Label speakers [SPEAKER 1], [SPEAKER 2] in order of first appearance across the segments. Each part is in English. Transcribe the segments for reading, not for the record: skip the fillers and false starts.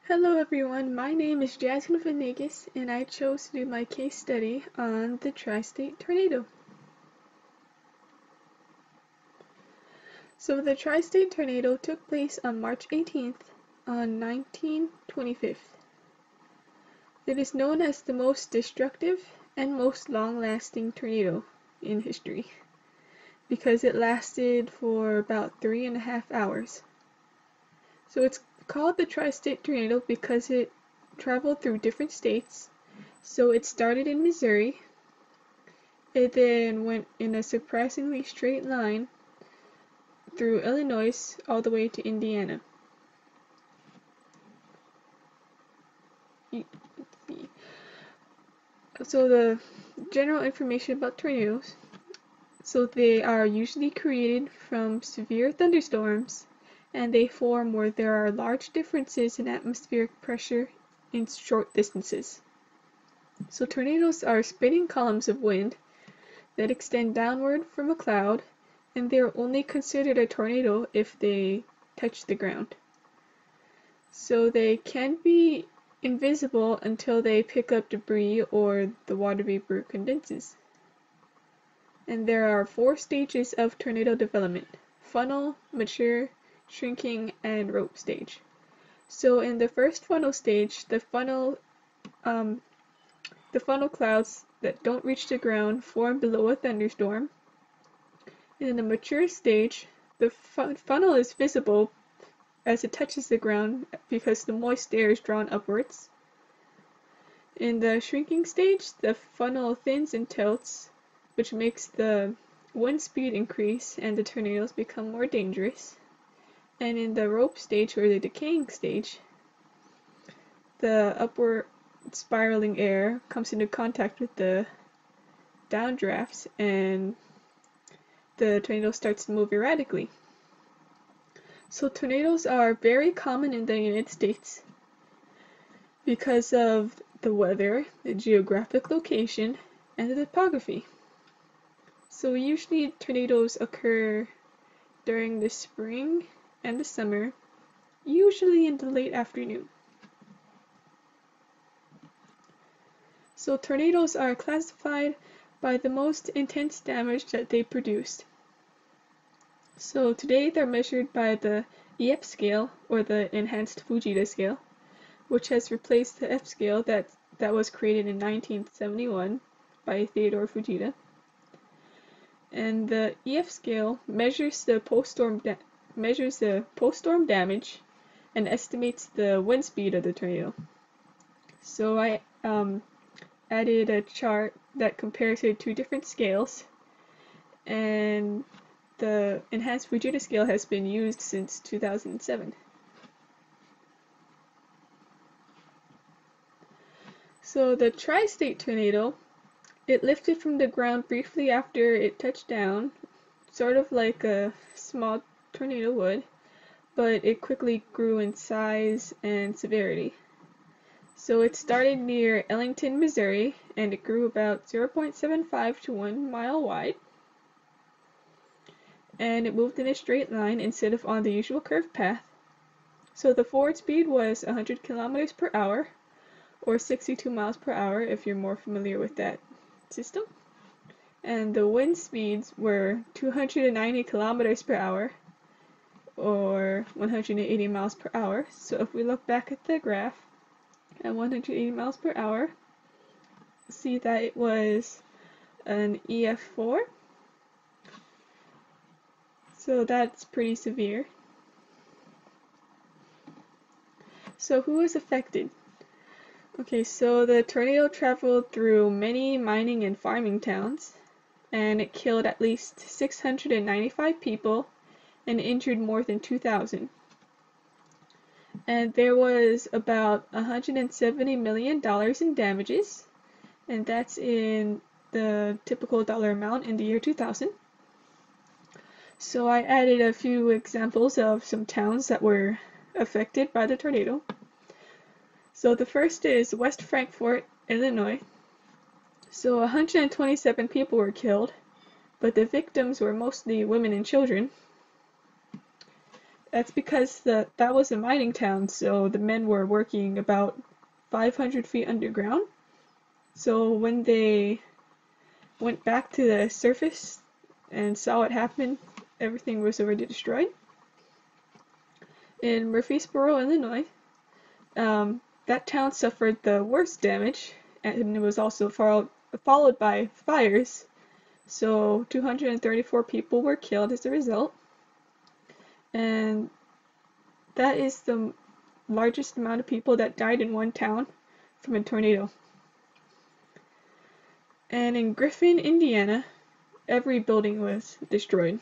[SPEAKER 1] Hello everyone, my name is Jasmine Venegas and I chose to do my case study on the Tri-State Tornado. So the Tri-State Tornado took place on March 18th on 1925. It is known as the most destructive and most long-lasting tornado in history because it lasted for about 3.5 hours. So it's called the Tri-State Tornado because it traveled through different states. So it started in Missouri. It then went in a surprisingly straight line through Illinois all the way to Indiana. So the general information about tornadoes. So they are usually created from severe thunderstorms, and they form where there are large differences in atmospheric pressure in short distances. So tornadoes are spinning columns of wind that extend downward from a cloud, and they are only considered a tornado if they touch the ground. So they can be invisible until they pick up debris or the water vapor condenses. And there are 4 stages of tornado development: funnel, mature, shrinking, and rope stage. So in the first funnel stage, the funnel clouds that don't reach the ground form below a thunderstorm. And in the mature stage, the funnel is visible as it touches the ground because the moist air is drawn upwards. In the shrinking stage, the funnel thins and tilts, which makes the wind speed increase and the tornadoes become more dangerous. And in the rope stage, or the decaying stage, the upward spiraling air comes into contact with the downdrafts and the tornado starts to move erratically. So tornadoes are very common in the United States because of the weather, the geographic location, and the topography. So usually tornadoes occur during the spring and the summer, usually in the late afternoon. So tornadoes are classified by the most intense damage that they produced. So today they're measured by the EF scale, or the Enhanced Fujita scale, which has replaced the F scale that was created in 1971 by Theodore Fujita. And the EF scale measures the post-storm damage and estimates the wind speed of the tornado. So I added a chart that compares the 2 different scales, and the Enhanced Fujita scale has been used since 2007. So the Tri-State Tornado, it lifted from the ground briefly after it touched down, sort of like a small tornado would, but it quickly grew in size and severity. So it started near Ellington, Missouri, and it grew about 0.75 to 1 mile wide. And it moved in a straight line instead of on the usual curved path. So the forward speed was 100 kilometers per hour, or 62 miles per hour if you're more familiar with that system. And the wind speeds were 290 kilometers per hour, or 180 miles per hour. So if we look back at the graph at 180 miles per hour, see that it was an EF4. So that's pretty severe. So who was affected? Okay, so the tornado traveled through many mining and farming towns, and it killed at least 695 people and injured more than 2,000. And there was about $170 million in damages, and that's in the typical dollar amount in the year 2000. So I added a few examples of some towns that were affected by the tornado. So the first is West Frankfort, Illinois. So 127 people were killed, but the victims were mostly women and children. That's because that was a mining town, so the men were working about 500 feet underground. So when they went back to the surface and saw what happened, everything was already destroyed. In Murfreesboro, Illinois, that town suffered the worst damage, and it was also followed by fires. So 234 people were killed as a result. And that is the largest amount of people that died in one town from a tornado. And in Griffin, Indiana, every building was destroyed.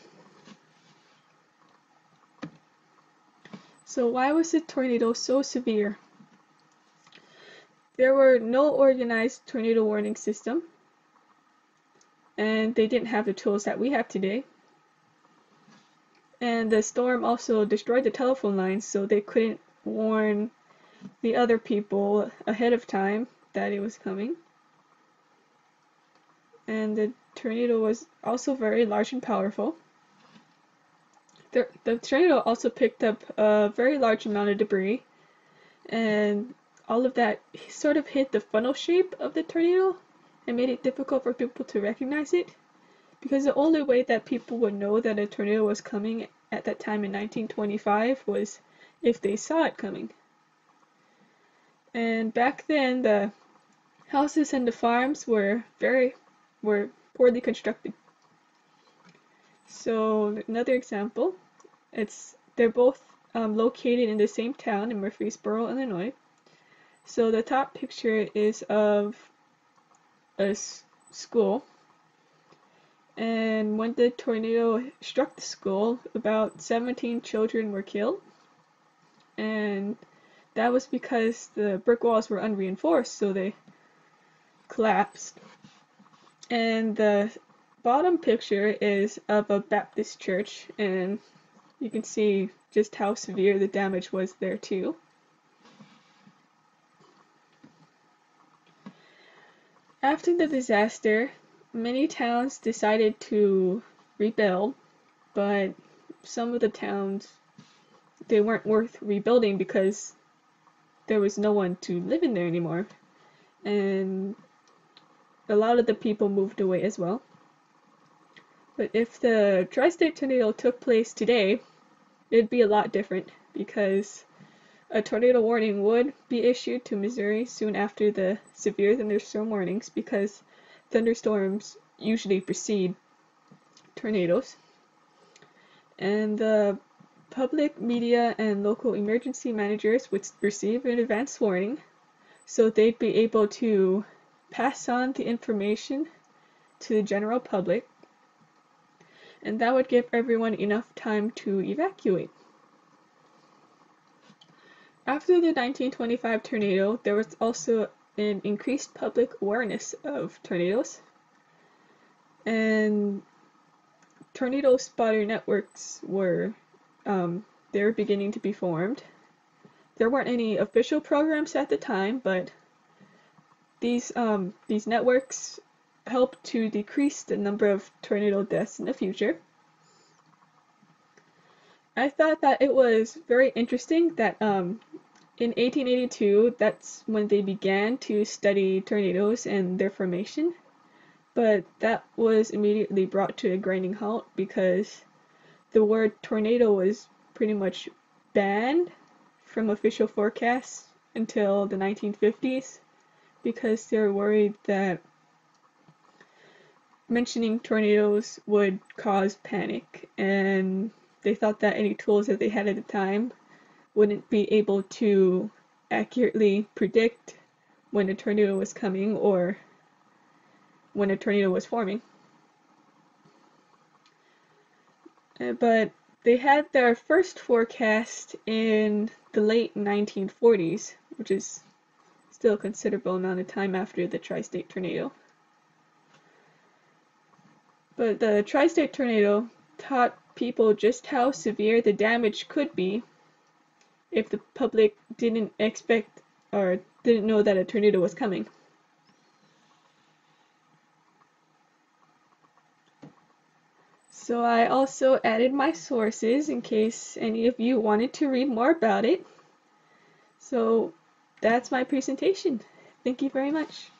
[SPEAKER 1] So why was the tornado so severe? There were no organized tornado warning system, and they didn't have the tools that we have today. And the storm also destroyed the telephone lines, so they couldn't warn the other people ahead of time that it was coming. And the tornado was also very large and powerful. The tornado also picked up a very large amount of debris, and all of that sort of hit the funnel shape of the tornado and made it difficult for people to recognize it, because the only way that people would know that a tornado was coming at that time in 1925 was if they saw it coming. And back then, the houses and the farms were poorly constructed. So another example, they're both located in the same town in Murfreesboro, Illinois. So the top picture is of a school, and when the tornado struck the school, about 17 children were killed, and that was because the brick walls were unreinforced, so they collapsed. And the bottom picture is of a Baptist church, and you can see just how severe the damage was there too. After the disaster, many towns decided to rebuild, but some of the towns, they weren't worth rebuilding because there was no one to live in there anymore. And a lot of the people moved away as well. But if the tri-state tornado took place today, it'd be a lot different, because a tornado warning would be issued to Missouri soon after the severe thunderstorm warnings, because thunderstorms usually precede tornadoes. And the public, media, and local emergency managers would receive an advance warning, so they'd be able to pass on the information to the general public, and that would give everyone enough time to evacuate. After the 1925 tornado, there was also an increased public awareness of tornadoes, and tornado spotter networks were beginning to be formed. There weren't any official programs at the time, but these networks helped to decrease the number of tornado deaths in the future. I thought that it was very interesting that in 1882, that's when they began to study tornadoes and their formation, but that was immediately brought to a grinding halt because the word tornado was pretty much banned from official forecasts until the 1950s, because they were worried that mentioning tornadoes would cause panic, and they thought that any tools that they had at the time wouldn't be able to accurately predict when a tornado was coming or when a tornado was forming. But they had their first forecast in the late 1940s, which is still a considerable amount of time after the tri-state tornado. But the tri-state tornado taught people just how severe the damage could be if the public didn't expect or didn't know that a tornado was coming. So I also added my sources in case any of you wanted to read more about it. So that's my presentation. Thank you very much.